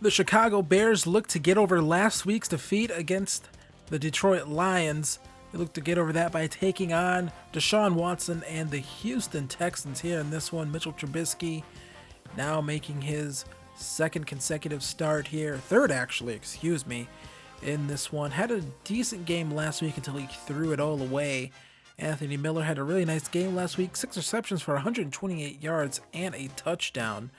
The Chicago Bears look to get over last week's defeat against the Detroit Lions. They look to get over that by taking on Deshaun Watson and the Houston Texans here in this one. Mitchell Trubisky now making his second consecutive start here, third actually, in this one. Had a decent game last week until he threw it all away. Anthony Miller had a really nice game last week, 6 receptions for 128 yards and a touchdown.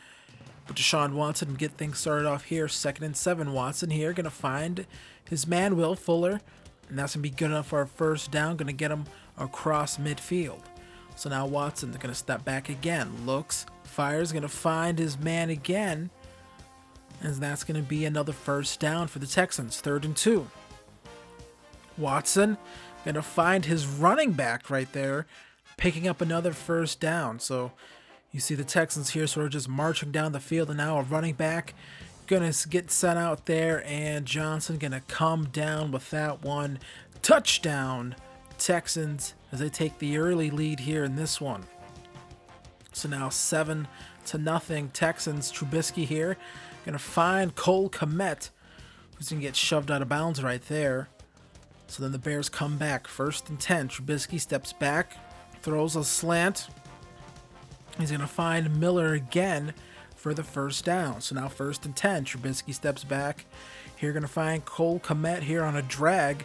But Deshaun Watson get things started off here. 2nd and 7. Watson here going to find his man Will Fuller, and that's going to be good enough for a first down. Going to get him across midfield. So now Watson's going to step back again. Looks, fires, going to find his man again. And that's going to be another first down for the Texans. 3rd and 2. Watson going to find his running back right there, picking up another first down. So you see the Texans here sort of just marching down the field, and now a running back going to get sent out there, and Johnson going to come down with that one. Touchdown, Texans, as they take the early lead here in this one. So now 7-0 Texans. Trubisky here going to find Cole Kmet, who's going to get shoved out of bounds right there. So then the Bears come back. 1st and 10. Trubisky steps back, throws a slant. He's going to find Miller again for the first down. So now 1st and 10. Trubisky steps back. Here going to find Cole Kmet here on a drag.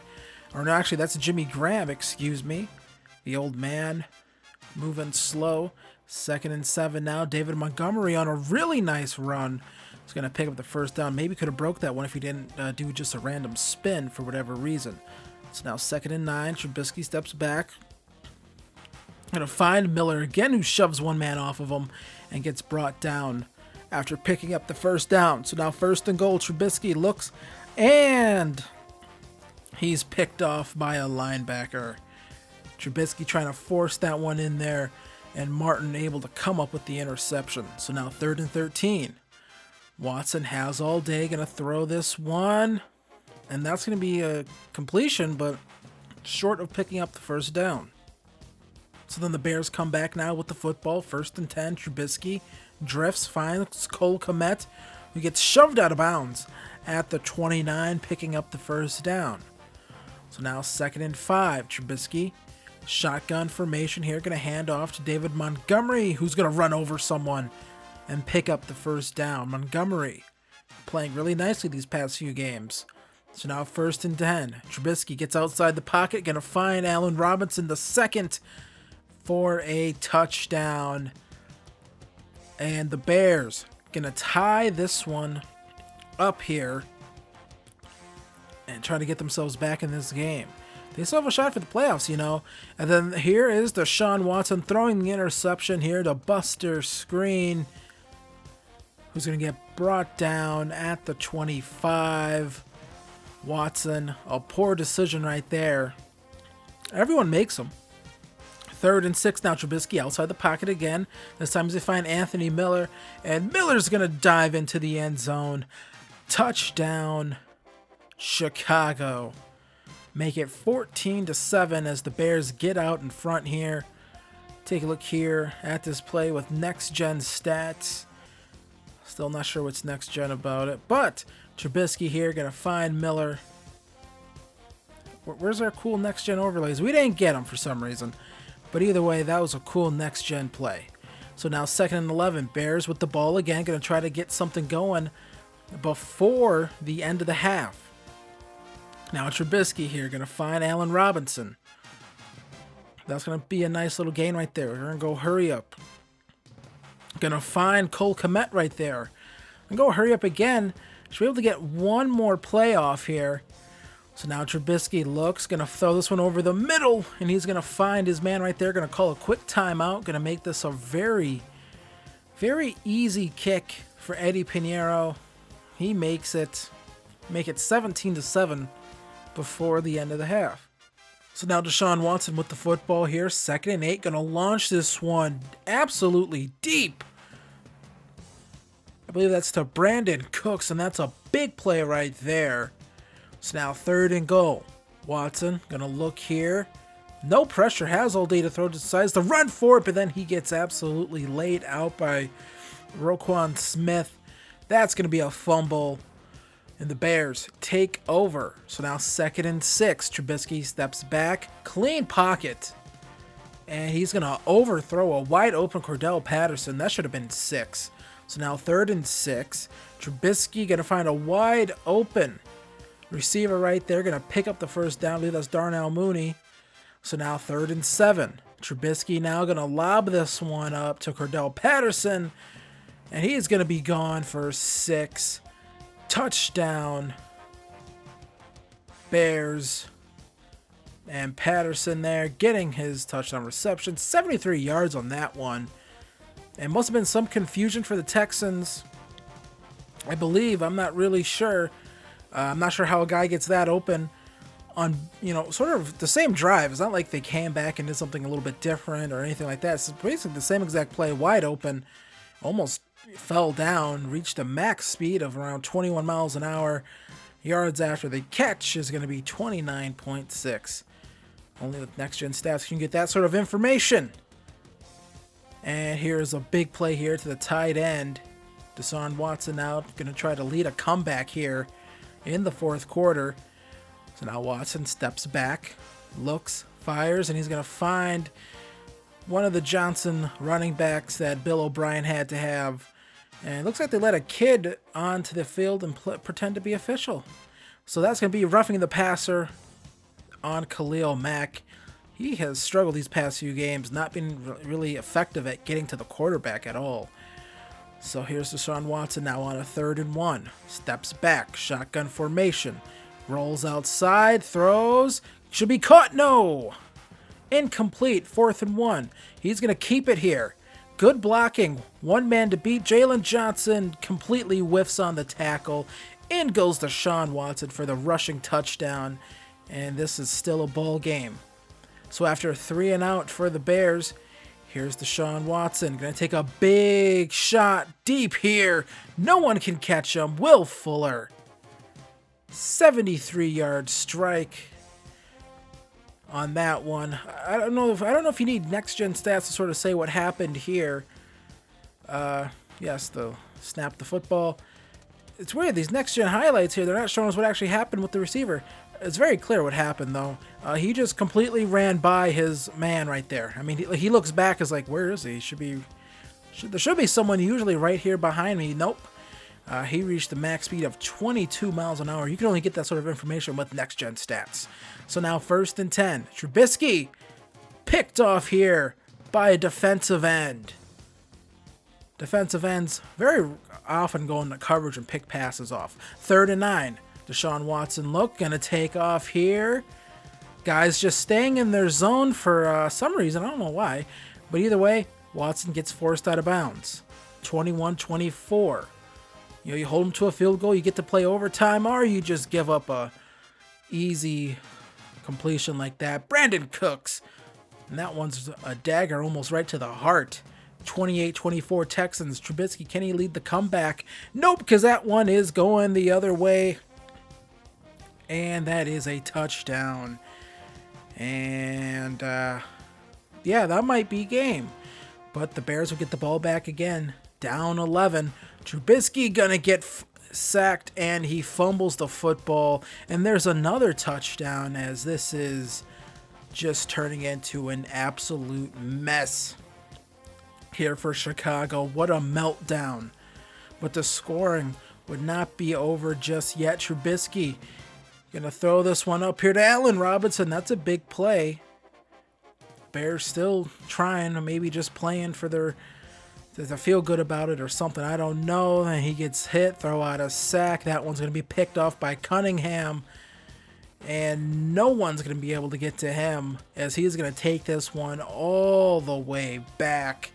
Or no, actually, that's Jimmy Graham, The old man moving slow. 2nd and 7 now. David Montgomery on a really nice run. He's going to pick up the first down. Maybe could have broke that one if he didn't do just a random spin for whatever reason. So now 2nd and 9. Trubisky steps back. Going to find Miller again, who shoves one man off of him and gets brought down after picking up the first down. So now 1st and goal. Trubisky looks, and he's picked off by a linebacker. Trubisky trying to force that one in there, and Martin able to come up with the interception. So now 3rd and 13. Watson has all day, going to throw this one, and that's going to be a completion, but short of picking up the first down. So then the Bears come back now with the football. 1st and 10. Trubisky drifts, finds Cole Kmet, who gets shoved out of bounds at the 29, picking up the first down. So now 2nd and 5. Trubisky, shotgun formation here, going to hand off to David Montgomery, who's going to run over someone and pick up the first down. Montgomery playing really nicely these past few games. So now 1st and 10. Trubisky gets outside the pocket, going to find Allen Robinson, the second, for a touchdown. And the Bears going to tie this one up here and try to get themselves back in this game. They still have a shot for the playoffs, And then here is Deshaun Watson throwing the interception here to Buster Screen, who's going to get brought down at the 25. Watson, a poor decision right there. Everyone makes them. 3rd and 6 now. Trubisky outside the pocket again. This time they find Anthony Miller, and Miller's going to dive into the end zone. Touchdown, Chicago. Make it 14-7 as the Bears get out in front here. Take a look here at this play with next-gen stats. Still not sure what's next-gen about it, but Trubisky here going to find Miller. Where's our cool next-gen overlays? We didn't get them for some reason. But either way, that was a cool next-gen play. So now 2nd and 11. Bears with the ball again. Going to try to get something going before the end of the half. Now Trubisky here. Going to find Allen Robinson. That's going to be a nice little gain right there. We're going to go hurry up. Going to find Cole Kmet right there. And go hurry up again. Should be able to get one more play off here. So now Trubisky looks, going to throw this one over the middle, and he's going to find his man right there, going to call a quick timeout, going to make this a very, very easy kick for Eddie Pinheiro. He makes it, make it 17-7 before the end of the half. So now Deshaun Watson with the football here, 2nd and 8, going to launch this one absolutely deep. I believe that's to Brandon Cooks, and that's a big play right there. So now 3rd and goal. Watson going to look here. No pressure. Has all day to throw, decides to run for it, but then he gets absolutely laid out by Roquan Smith. That's going to be a fumble, and the Bears take over. So now 2nd and 6. Trubisky steps back, clean pocket, and he's going to overthrow a wide open Cordell Patterson. That should have been 6. So now 3rd and 6. Trubisky going to find a wide open receiver right there. Going to pick up the first down. I believe that's Darnell Mooney. So now 3rd and 7. Trubisky now going to lob this one up to Cordell Patterson. And he's going to be gone for 6. Touchdown. Bears. And Patterson there getting his touchdown reception. 73 yards on that one. And must have been some confusion for the Texans. I believe. I'm not really sure. I'm not sure how a guy gets that open on, sort of the same drive. It's not like they came back and did something a little bit different or anything like that. It's basically the same exact play, wide open, almost fell down, reached a max speed of around 21 miles an hour. Yards after the catch is going to be 29.6. Only with Next Gen Stats can get that sort of information. And here's a big play here to the tight end. Deshaun Watson now going to try to lead a comeback here in the 4th quarter. So now Watson steps back, looks, fires, and he's going to find one of the Johnson running backs that Bill O'Brien had to have. And it looks like they let a kid onto the field and pretend to be official. So that's going to be roughing the passer on Khalil Mack. He has struggled these past few games, not been really effective at getting to the quarterback at all. So here's Deshaun Watson now on a 3rd and 1. Steps back, shotgun formation. Rolls outside, throws. Should be caught. No! Incomplete, 4th and 1. He's going to keep it here. Good blocking. One man to beat. Jalen Johnson completely whiffs on the tackle. In goes Deshaun Watson for the rushing touchdown. And this is still a ball game. So after a 3 and out for the Bears, here's Deshaun Watson. Going to take a big shot deep here. No one can catch him. Will Fuller. 73-yard strike on that one. I don't know if you need Next Gen Stats to sort of say what happened here. Yes, they'll snap the football. It's weird, these Next Gen highlights here, they're not showing us what actually happened with the receiver. It's very clear what happened, though. He just completely ran by his man right there. I mean, he looks back, is like, where is he? There should be someone usually right here behind me. Nope. He reached the max speed of 22 miles an hour. You can only get that sort of information with Next Gen Stats. So now 1st and 10. Trubisky picked off here by a defensive end. Defensive ends very often go into coverage and pick passes off. 3rd and 9. Deshaun Watson going to take off here. Guys just staying in their zone for some reason. I don't know why. But either way, Watson gets forced out of bounds. 21-24. You hold them to a field goal, you get to play overtime, or you just give up a easy completion like that. Brandon Cooks. And that one's a dagger almost right to the heart. 28-24 Texans. Trubisky, can he lead the comeback? Nope, because that one is going the other way. And that is a touchdown. And, yeah, that might be game. But the Bears will get the ball back again. Down 11. Trubisky gonna get sacked, and he fumbles the football. And there's another touchdown, as this is just turning into an absolute mess here for Chicago. What a meltdown. But the scoring would not be over just yet. Trubisky gonna throw this one up here to Allen Robinson. That's a big play. Bears still trying, maybe just playing for their to feel good about it or something. I don't know. And he gets hit, throw out a sack. That one's going to be picked off by Cunningham. And no one's going to be able to get to him, as he's going to take this one all the way back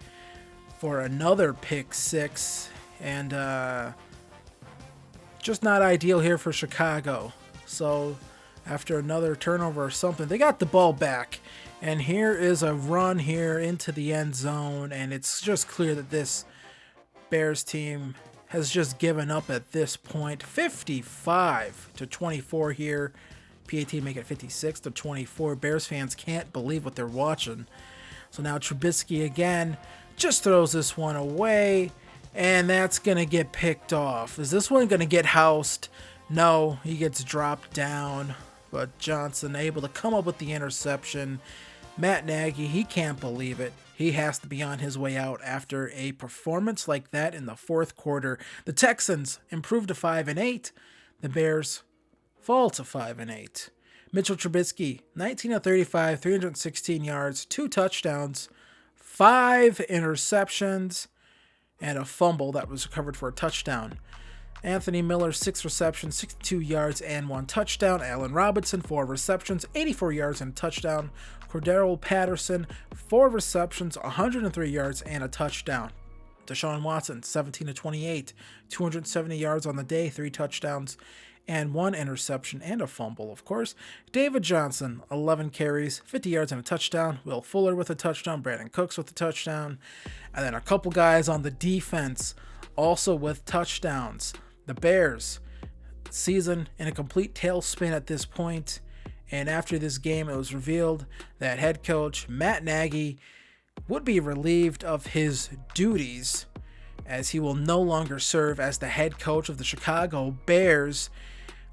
for another pick six. And just not ideal here for Chicago. So after another turnover or something, they got the ball back. And here is a run here into the end zone, and it's just clear that this Bears team has just given up at this point. 55-24 here. PAT make it 56-24. Bears fans can't believe what they're watching. So now Trubisky again just throws this one away, And that's going to get picked off. Is this one going to get housed? No, he gets dropped down. But Johnson able to come up with the interception. Matt Nagy, he can't believe it. He has to be on his way out after a performance like that in the fourth quarter. The Texans improve to 5-8. The Bears fall to 5-8. Mitchell Trubisky, 19 of 35, 316 yards, 2 touchdowns, 5 interceptions, and a fumble that was recovered for a touchdown. Anthony Miller, 6 receptions, 62 yards, and 1 touchdown. Allen Robinson, 4 receptions, 84 yards, and a touchdown. Cordero Patterson, 4 receptions, 103 yards, and a touchdown. Deshaun Watson, 17 of 28, 270 yards on the day, 3 touchdowns, and 1 interception and a fumble, of course. David Johnson, 11 carries, 50 yards and a touchdown. Will Fuller with a touchdown. Brandon Cooks with a touchdown. And then a couple guys on the defense also with touchdowns. The Bears, season in a complete tailspin at this point. And after this game, it was revealed that head coach Matt Nagy would be relieved of his duties as he will no longer serve as the head coach of the Chicago Bears.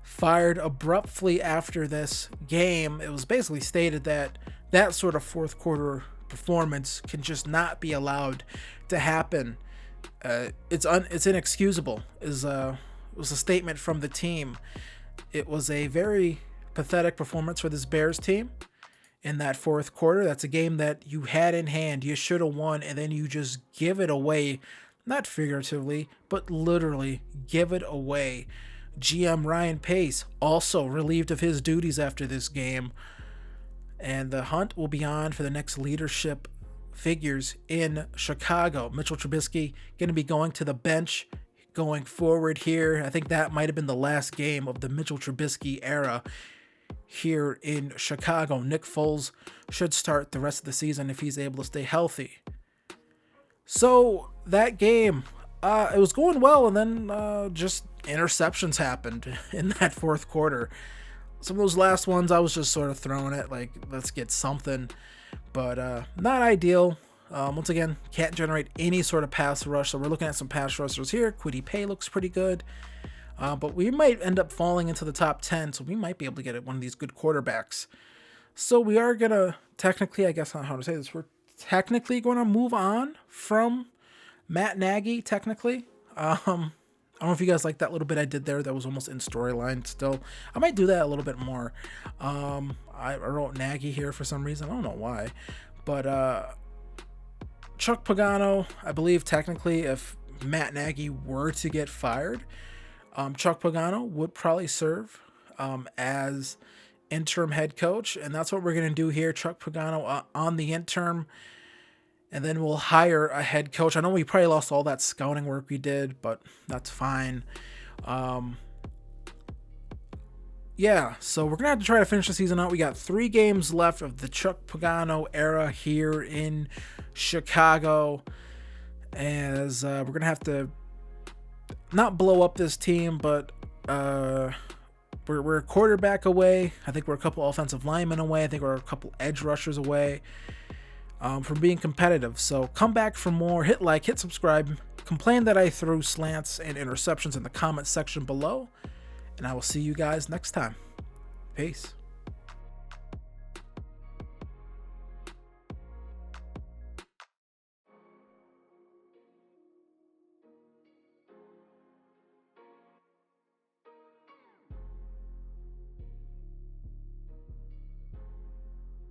Fired abruptly after this game. It was basically stated that that sort of fourth quarter performance can just not be allowed to happen. It's inexcusable. It was a statement from the team. It was a very pathetic performance for this Bears team in that fourth quarter. That's a game that you had in hand. You should have won, and then you just give it away. Not figuratively, but literally give it away. GM Ryan Pace also relieved of his duties after this game. And the hunt will be on for the next leadership figures in Chicago. Mitchell Trubisky going to be going to the bench going forward here. I think that might have been the last game of the Mitchell Trubisky era here in Chicago. Nick Foles should start the rest of the season if he's able to stay healthy. So that game, it was going well, and then just interceptions happened in that fourth quarter. Some of those last ones I was just sort of throwing it, like, let's get something, but not ideal. Once again, can't generate any sort of pass rush, so we're looking at some pass rushers here. Kwity Paye looks pretty good, but we might end up falling into the top 10, so we might be able to get one of these good quarterbacks. So we are going to technically, I guess not how to say this, we're technically going to move on from Matt Nagy, technically. I don't know if you guys like that little bit I did there. That was almost in storyline still. I might do that a little bit more. I wrote Nagy here for some reason. I don't know why. But Chuck Pagano, I believe technically if Matt Nagy were to get fired, Chuck Pagano would probably serve as interim head coach. And that's what we're going to do here. Chuck Pagano on the interim. And then we'll hire a head coach. I know we probably lost all that scouting work we did, but that's fine. Yeah, so we're going to have to try to finish the season out. We got 3 games left of the Chuck Pagano era here in Chicago. As we're going to have to not blow up this team, but we're a quarterback away. I think we're a couple offensive linemen away. I think we're a couple edge rushers away from being competitive. So come back for more. Hit like, hit subscribe. Complain that I threw slants and interceptions in the comment section below. And I will see you guys next time. Peace.